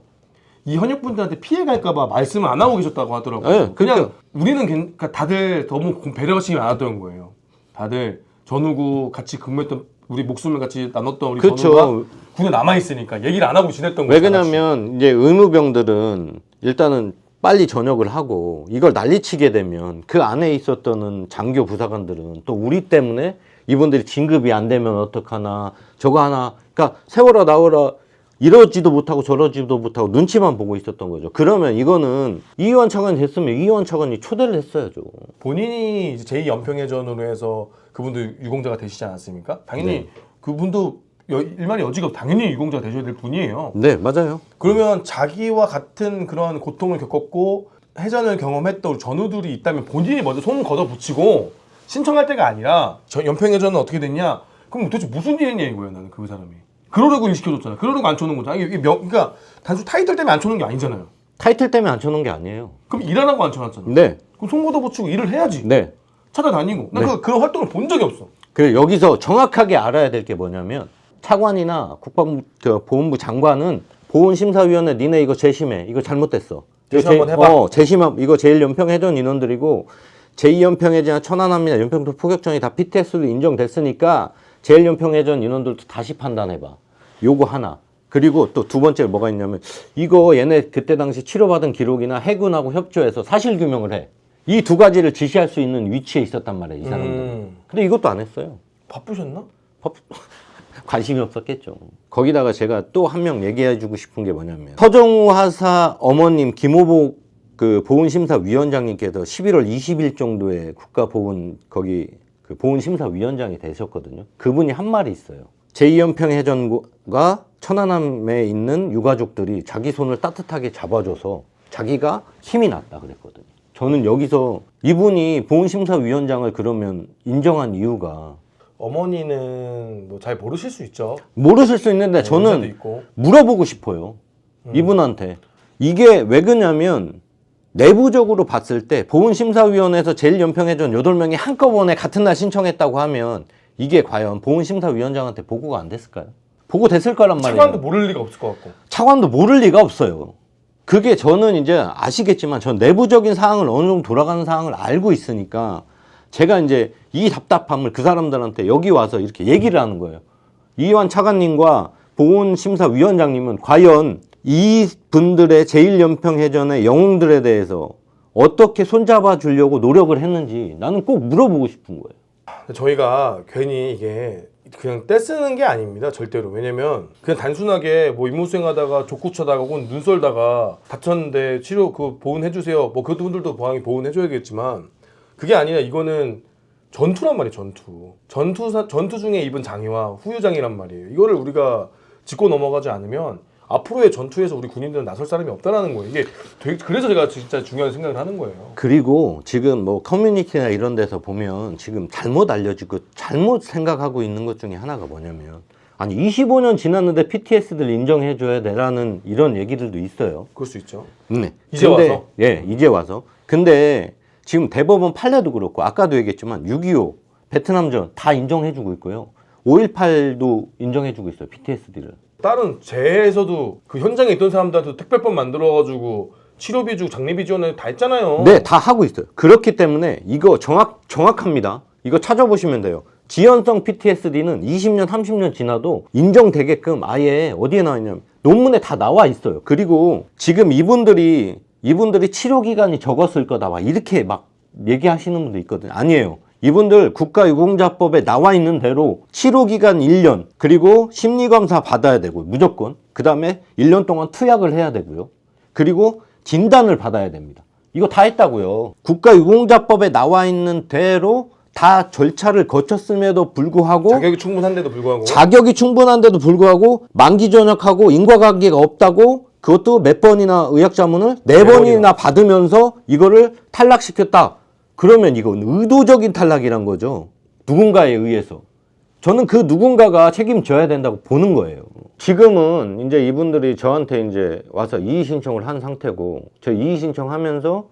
이 현역분들한테 피해갈까봐 말씀을 안 하고 계셨다고 하더라고요. 네, 그냥 우리는 그러니까 다들 너무 배려심이 많았던 거예요. 다들 전우고 같이 근무했던 우리 목숨을 같이 나눴던 우리 그렇죠. 전우가 군에 남아 있으니까 얘기를 안 하고 지냈던 거죠. 왜 그러냐면 이제 의무병들은 일단은 빨리 전역을 하고 이걸 난리치게 되면 그 안에 있었던 장교 부사관들은 또 우리 때문에 이분들이 진급이 안 되면 어떡하나 저거 하나 그러니까 세워라 나오라 이러지도 못하고 저러지도 못하고 눈치만 보고 있었던 거죠. 그러면 이거는 이완 차관이 됐으면 이완 차관이 초대를 했어야죠. 본인이 이제 제2연평해전으로 해서 그분도 유공자가 되시지 않았습니까? 당연히 네. 그분도 일말의 여지가 당연히 유공자가 되셔야 될 분이에요. 네, 맞아요. 그러면 자기와 같은 그런 고통을 겪었고 해전을 경험했던 우리 전우들이 있다면 본인이 먼저 손 걷어붙이고 신청할 때가 아니라 저 연평해전은 어떻게 됐냐? 그럼 도대체 무슨 일이 있냐 이거예요. 나는 그 사람이. 그러려고 일 시켜줬잖아. 그러려고 안 쳐놓은 거잖아. 이게 그러니까 단순 타이틀 때문에 안 쳐놓은 게 아니잖아요. 타이틀 때문에 안 쳐놓은 게 아니에요. 그럼 일하라고 안 쳐놨잖아. 네, 그럼 손 걷어붙이고 일을 해야지. 네. 찾아다니고. 나 네. 그런 활동을 본 적이 없어. 그래 여기서 정확하게 알아야 될 게 뭐냐면 차관이나 국방부 보훈부 장관은 보훈심사위원회 니네 이거 재심해 이거 잘못됐어. 재심 한번 해봐. 재심함 이거 제1연평해전 인원들이고 제2연평해전 천안함이나 연평도 포격전이 다 PTS로 인정됐으니까 제1연평해전 인원들도 다시 판단해봐. 요거 하나. 그리고 또 두 번째 뭐가 있냐면 이거 얘네 그때 당시 치료받은 기록이나 해군하고 협조해서 사실규명을 해. 이 두 가지를 지시할 수 있는 위치에 있었단 말이에요. 이 사람들은. 근데 이것도 안 했어요. 바쁘셨나? 관심이 없었겠죠. 거기다가 제가 또 한 명 얘기해주고 싶은 게 뭐냐면 서정우 하사 어머님 김호복 그 보훈심사위원장님께서 11월 20일 정도에 국가보훈 거기 그 보훈심사위원장이 되셨거든요. 그분이 한 말이 있어요. 제2연평해전과 천안함에 있는 유가족들이 자기 손을 따뜻하게 잡아줘서 자기가 힘이 났다 그랬거든요. 저는 여기서 이분이 보훈심사위원장을 그러면 인정한 이유가 어머니는 뭐 잘 모르실 수 있죠. 모르실 수 있는데 연세도 저는 있고. 물어보고 싶어요. 이분한테. 이게 왜 그러냐면 내부적으로 봤을 때 보훈심사위원회에서 제1연평해전 8명이 한꺼번에 같은 날 신청했다고 하면 이게 과연 보훈심사위원장한테 보고가 안 됐을까요? 보고 됐을 거란 말이에요. 차관도 모를 리가 없을 것 같고. 차관도 모를 리가 없어요. 그게 저는 이제 아시겠지만 전 내부적인 사항을 어느 정도 돌아가는 사항을 알고 있으니까 제가 이제 이 답답함을 그 사람들한테 여기 와서 이렇게 얘기를 하는 거예요. 이완 차관님과 보훈심사위원장님은 과연 이 분들의 제1연평해전의 영웅들에 대해서 어떻게 손잡아 주려고 노력을 했는지 나는 꼭 물어보고 싶은 거예요. 저희가 괜히 이게 그냥 떼쓰는 게 아닙니다. 절대로. 왜냐면 그냥 단순하게 뭐 임무수행하다가 족구 쳐다가 혹은 눈 썰다가 다쳤는데 치료 그 보훈해주세요. 뭐 그분들도 보항이 보훈해줘야겠지만 그게 아니라 이거는 전투란 말이에요. 전투 중에 입은 장의와 후유장이란 말이에요. 이거를 우리가 짚고 넘어가지 않으면 앞으로의 전투에서 우리 군인들은 나설 사람이 없다라는 거예요. 이게 그래서 제가 진짜 중요한 생각을 하는 거예요. 그리고 지금 뭐 커뮤니티나 이런 데서 보면 지금 잘못 알려지고 잘못 생각하고 있는 것 중에 하나가 뭐냐면 아니 25년 지났는데 PTSD를 인정해줘야 되라는 이런 얘기들도 있어요. 그럴 수 있죠. 네. 이제 근데, 와서? 예, 이제 와서. 근데 지금 대법원 판례도 그렇고 아까도 얘기했지만 6.25 베트남전 다 인정해주고 있고요. 5.18도 인정해주고 있어요. PTSD를. 다른 재해에서도 그 현장에 있던 사람들한테 특별법 만들어가지고 치료비 주고 장례비 지원을 다 했잖아요. 네, 다 하고 있어요. 그렇기 때문에 이거 정확합니다. 이거 찾아보시면 돼요. 지연성 PTSD는 20년, 30년 지나도 인정되게끔 아예 어디에 나와 있냐면 논문에 다 나와 있어요. 그리고 지금 이분들이 치료 기간이 적었을 거다 막 이렇게 막 얘기하시는 분도 있거든요. 아니에요. 이분들 국가유공자법에 나와 있는 대로 치료기간 1년 그리고 심리검사 받아야 되고 무조건 그 다음에 1년 동안 투약을 해야 되고요. 그리고 진단을 받아야 됩니다. 이거 다 했다고요. 국가유공자법에 나와 있는 대로 다 절차를 거쳤음에도 불구하고 자격이 충분한데도 불구하고 만기 전역하고 인과관계가 없다고 그것도 몇 번이나 의학자문을 네 번이나 받으면서 이거를 탈락시켰다. 그러면 이건 의도적인 탈락이란 거죠. 누군가에 의해서. 저는 그 누군가가 책임져야 된다고 보는 거예요. 지금은 이제 이분들이 저한테 이제 와서 이의 신청을 한 상태고, 저 이의 신청하면서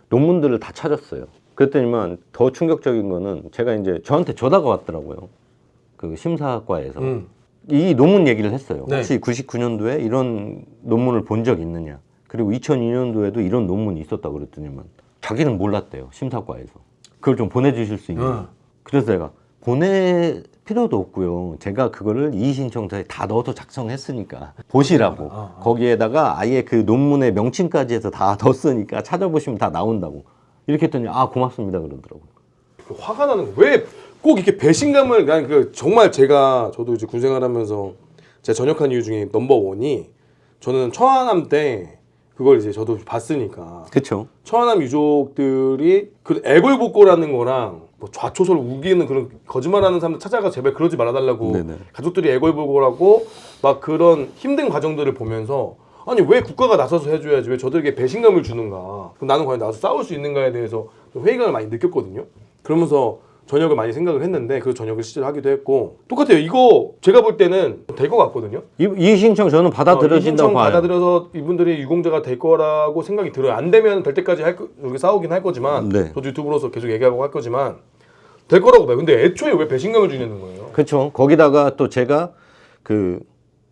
논문들을 다 찾았어요. 그랬더니만 더 충격적인 거는 제가 이제 저한테 전화가 왔더라고요. 그 심사과에서. 이 논문 얘기를 했어요. 네. 혹시 99년도에 이런 논문을 본 적 있느냐. 그리고 2002년도에도 이런 논문이 있었다고 그랬더니만 자기는 몰랐대요. 심사과에서. 그걸 좀 보내주실 수 있냐. 그래서 제가 보낼 필요도 없고요. 제가 그거를 이의신청서에 다 넣어서 작성했으니까 보시라고. 거기에다가 아예 그 논문의 명칭까지 해서 다 넣었으니까 찾아보시면 다 나온다고. 이렇게 했더니 아 고맙습니다 그러더라고요. 화가 나는 거. 왜 꼭 이렇게 배신감을 정말 저도 이제 군 생활하면서 제가 전역한 이유 중에 넘버원이 저는 천안함 때 그걸 이제 저도 봤으니까. 그렇죠. 천안함 유족들이 그 애걸복고라는 거랑 뭐 좌초설 우기는 그런 거짓말하는 사람들 찾아가 제발 그러지 말아달라고. 네네. 가족들이 애걸복고라고 막 그런 힘든 과정들을 보면서 아니 왜 국가가 나서서 해줘야지 왜 저들에게 배신감을 주는가. 그럼 나는 과연 나서 싸울 수 있는가에 대해서 좀 회의감을 많이 느꼈거든요. 그러면서 전역을 많이 생각을 했는데 그 전역을 시절하기도 했고 똑같아요. 이거 제가 볼 때는 될 것 같거든요. 이 신청 저는 받아들여진다고 봐요. 받아들여서 이분들이 유공자가 될 거라고 생각이 들어요. 안 되면 될 때까지 우리가 싸우긴 할 거지만 네. 저도 유튜브로서 계속 얘기하고 할 거지만 될 거라고 봐요. 근데 애초에 왜 배신감을 주냐는 거예요. 그렇죠. 거기다가 또 제가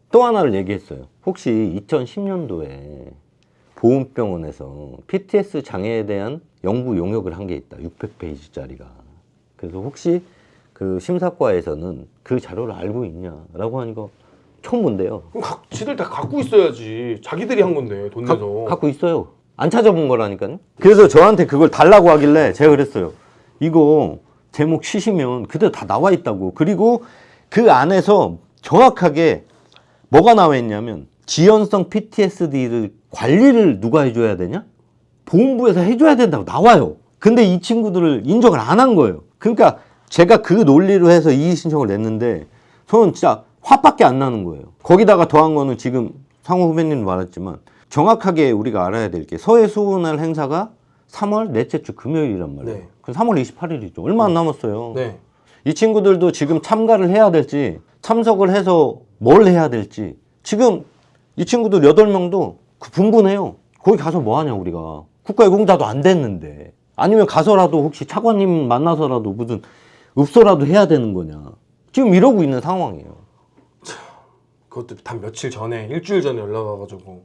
또 하나를 얘기했어요. 혹시 2010년도에 보훈병원에서 PTS 장애에 대한 연구 용역을 한 게 있다. 600페이지짜리가. 그래서 혹시 그 심사과에서는 그 자료를 알고 있냐라고 하니까 처음 본대요. 그럼 지들 다 갖고 있어야지. 자기들이 한 건데 돈 내서. 갖고 있어요. 안 찾아본 거라니까요. 그래서 저한테 그걸 달라고 하길래 제가 그랬어요. 이거 제목 치시면 그대로 다 나와 있다고. 그리고 그 안에서 정확하게 뭐가 나와 있냐면 지연성 PTSD를 관리를 누가 해줘야 되냐? 보훈부에서 해줘야 된다고 나와요. 근데 이 친구들을 인정을 안 한 거예요. 그러니까 제가 그 논리로 해서 이의 신청을 냈는데 저는 진짜 화밖에 안 나는 거예요. 거기다가 더한 거는 지금 상호 후배님도 말했지만 정확하게 우리가 알아야 될 게 서해 수호날 행사가 3월 넷째 주 금요일이란 말이에요. 네. 그 3월 28일이죠. 얼마 안 남았어요. 네. 이 친구들도 지금 참가를 해야 될지 참석을 해서 뭘 해야 될지 지금 이 친구들 8명도 분분해요. 거기 가서 뭐 하냐 우리가. 국가유공자도 안 됐는데. 아니면 가서라도 혹시 차관님 만나서라도 무슨 읍소라도 해야 되는 거냐. 지금 이러고 있는 상황이에요. 그것도 단 며칠 전에 일주일 전에 연락 와가지고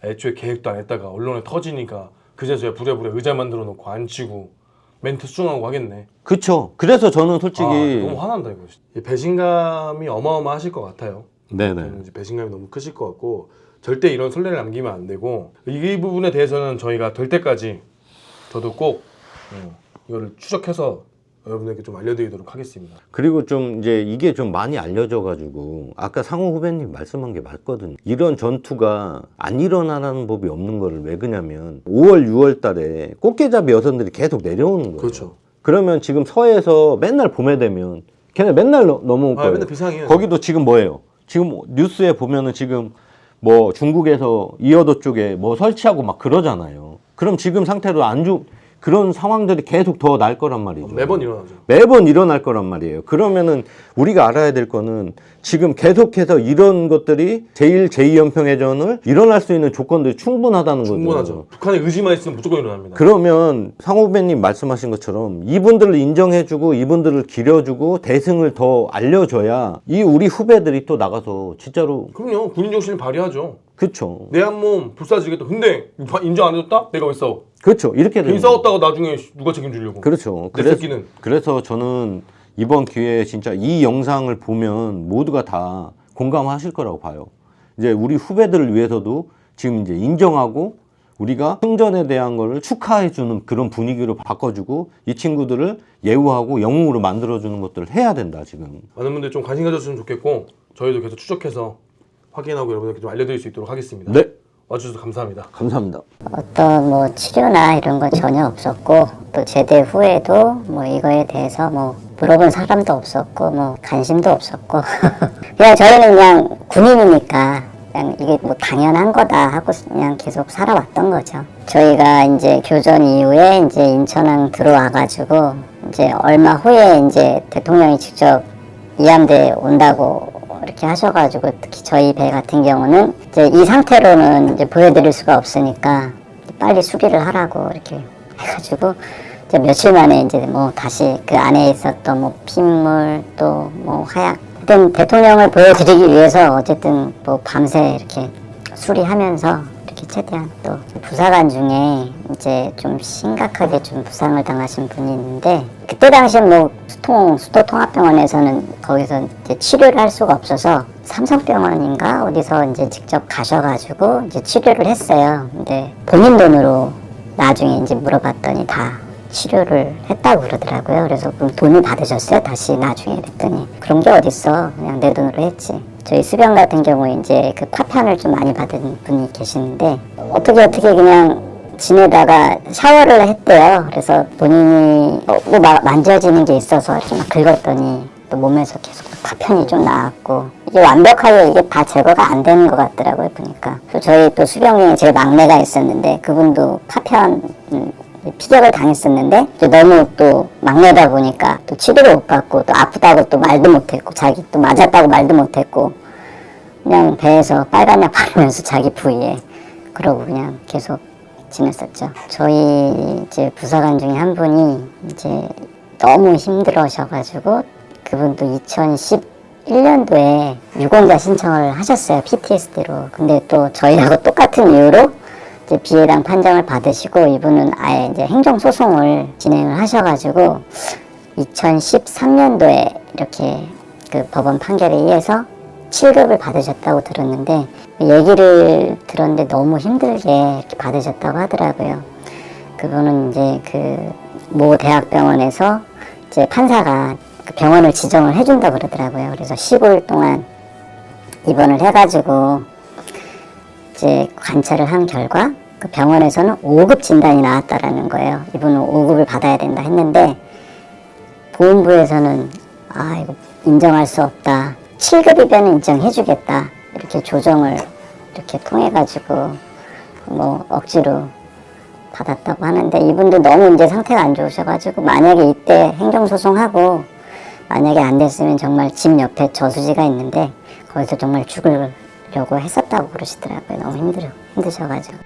애초에 계획도 안 했다가 언론에 터지니까 그제서야 부랴부랴 의자 만들어 놓고 앉히고 멘트 수정하고 하겠네. 그쵸. 그래서 저는 솔직히 너무 화난다 이거. 이 배신감이 어마어마하실 것 같아요. 네네. 저는 이제 배신감이 너무 크실 것 같고 절대 이런 선례를 남기면 안 되고 이 부분에 대해서는 저희가 될 때까지 저도 꼭 이거를 추적해서 여러분에게 좀 알려드리도록 하겠습니다. 그리고 좀 이제 이게 좀 많이 알려져가지고 아까 상호 후배님 말씀한 게 맞거든요. 이런 전투가 안 일어나라는 법이 없는 거를 왜 그냐면 5월, 6월 달에 꽃게잡이 여선들이 계속 내려오는 거예요. 그렇죠. 그러면 지금 서해에서 맨날 봄에 되면 걔네 맨날 넘어올 거예요. 맨날 비상이에요. 거기도 지금 뭐예요? 지금 뉴스에 보면은 지금 뭐 중국에서 이어도 쪽에 뭐 설치하고 막 그러잖아요. 그럼 지금 상태로 그런 상황들이 계속 더 날 거란 말이죠. 매번 일어나죠. 매번 일어날 거란 말이에요. 그러면은 우리가 알아야 될 거는 지금 계속해서 이런 것들이 제2연평해전을 일어날 수 있는 조건들이 충분하다는 거죠. 충분하죠. 북한의 의지만 있으면 무조건 일어납니다. 그러면 상호 후배님 말씀하신 것처럼 이분들을 인정해주고 이분들을 기려주고 대승을 더 알려줘야 이 우리 후배들이 또 나가서 진짜로 그럼요. 군인 정신을 발휘하죠. 그쵸. 내 한 몸 불사지겠다. 근데 인정 안 해줬다? 내가 왜 싸워? 그렇죠. 이렇게 되는 괜히 싸웠다가 나중에 누가 책임지려고. 그렇죠. 내 새끼는. 그래서 저는 이번 기회에 진짜 이 영상을 보면 모두가 다 공감하실 거라고 봐요. 이제 우리 후배들을 위해서도 지금 이제 인정하고 우리가 승전에 대한 거를 축하해주는 그런 분위기로 바꿔주고 이 친구들을 예우하고 영웅으로 만들어주는 것들을 해야 된다, 지금. 많은 분들이 좀 관심 가졌으면 좋겠고 저희도 계속 추적해서 확인하고 여러분들께 좀 알려드릴 수 있도록 하겠습니다. 네. 와주셔서 감사합니다. 감사합니다. 어떤 뭐 치료나 이런 건 전혀 없었고 또 제대 후에도 뭐 이거에 대해서 뭐 물어본 사람도 없었고 뭐 관심도 없었고 그냥 저희는 그냥 군인이니까 그냥 이게 뭐 당연한 거다 하고 그냥 계속 살아왔던 거죠. 저희가 이제 교전 이후에 이제 인천항 들어와가지고 이제 얼마 후에 이제 대통령이 직접 이함대에 온다고 이렇게 하셔가지고 특히 저희 배 같은 경우는 이제 이 상태로는 이제 보여드릴 수가 없으니까 빨리 수리를 하라고 이렇게 해가지고 이제 며칠 만에 이제 뭐 다시 그 안에 있었던 뭐 핏물 또 뭐 하약 하여튼 대통령을 보여드리기 위해서 어쨌든 뭐 밤새 이렇게 수리하면서 이렇게 최대한 또 부사관 중에 이제 좀 심각하게 좀 부상을 당하신 분이 있는데 그때 당시에 뭐 수도통합병원에서는 거기서 이제 치료를 할 수가 없어서 삼성병원인가 어디서 이제 직접 가셔가지고 이제 치료를 했어요. 근데 본인 돈으로 나중에 이제 물어봤더니 다 치료를 했다고 그러더라고요. 그래서 그럼 돈을 받으셨어요? 다시 나중에 그랬더니 그런 게 어딨어. 그냥 내 돈으로 했지. 저희 수병 같은 경우에 이제 그 파편을 좀 많이 받은 분이 계시는데 어떻게 그냥 지내다가 샤워를 했대요. 그래서 본인이 뭐 만져지는 게 있어서 이렇게 막 긁었더니 또 몸에서 계속 파편이 좀 나왔고 이게 완벽하게 이게 다 제거가 안 되는 것 같더라고요 보니까. 그래서 저희 또 수병 중에 제 막내가 있었는데 그분도 파편 피격을 당했었는데 너무 또 막내다 보니까 또 치료를 못 받고 또 아프다고 또 말도 못했고 자기 또 맞았다고 말도 못했고 그냥 배에서 빨간 약 바르면서 자기 부위에 그러고 그냥 계속 지냈었죠. 저희 이제 부사관 중에 한 분이 이제 너무 힘들어셔가지고 그분도 2011년도에 유공자 신청을 하셨어요. PTSD로. 근데 또 저희하고 똑같은 이유로 이제 비해당 판정을 받으시고 이분은 아예 이제 행정소송을 진행을 하셔가지고 2013년도에 이렇게 그 법원 판결에 의해서 7급을 받으셨다고 들었는데 얘기를 들었는데 너무 힘들게 이렇게 받으셨다고 하더라고요. 그분은 이제 그 모 대학병원에서 이제 판사가 그 병원을 지정을 해준다 그러더라고요. 그래서 15일 동안 입원을 해가지고 이제 관찰을 한 결과 그 병원에서는 5급 진단이 나왔다라는 거예요. 이분은 5급을 받아야 된다 했는데 보훈부에서는 아 이거 인정할 수 없다. 7급이면 인정해주겠다. 이렇게 조정을 이렇게 통해가지고 뭐 억지로 받았다고 하는데 이분도 너무 이제 상태가 안 좋으셔가지고 만약에 이때 행정소송하고 만약에 안 됐으면 정말 집 옆에 저수지가 있는데 거기서 정말 죽으려고 했었다고 그러시더라고요. 너무 힘드셔가지고.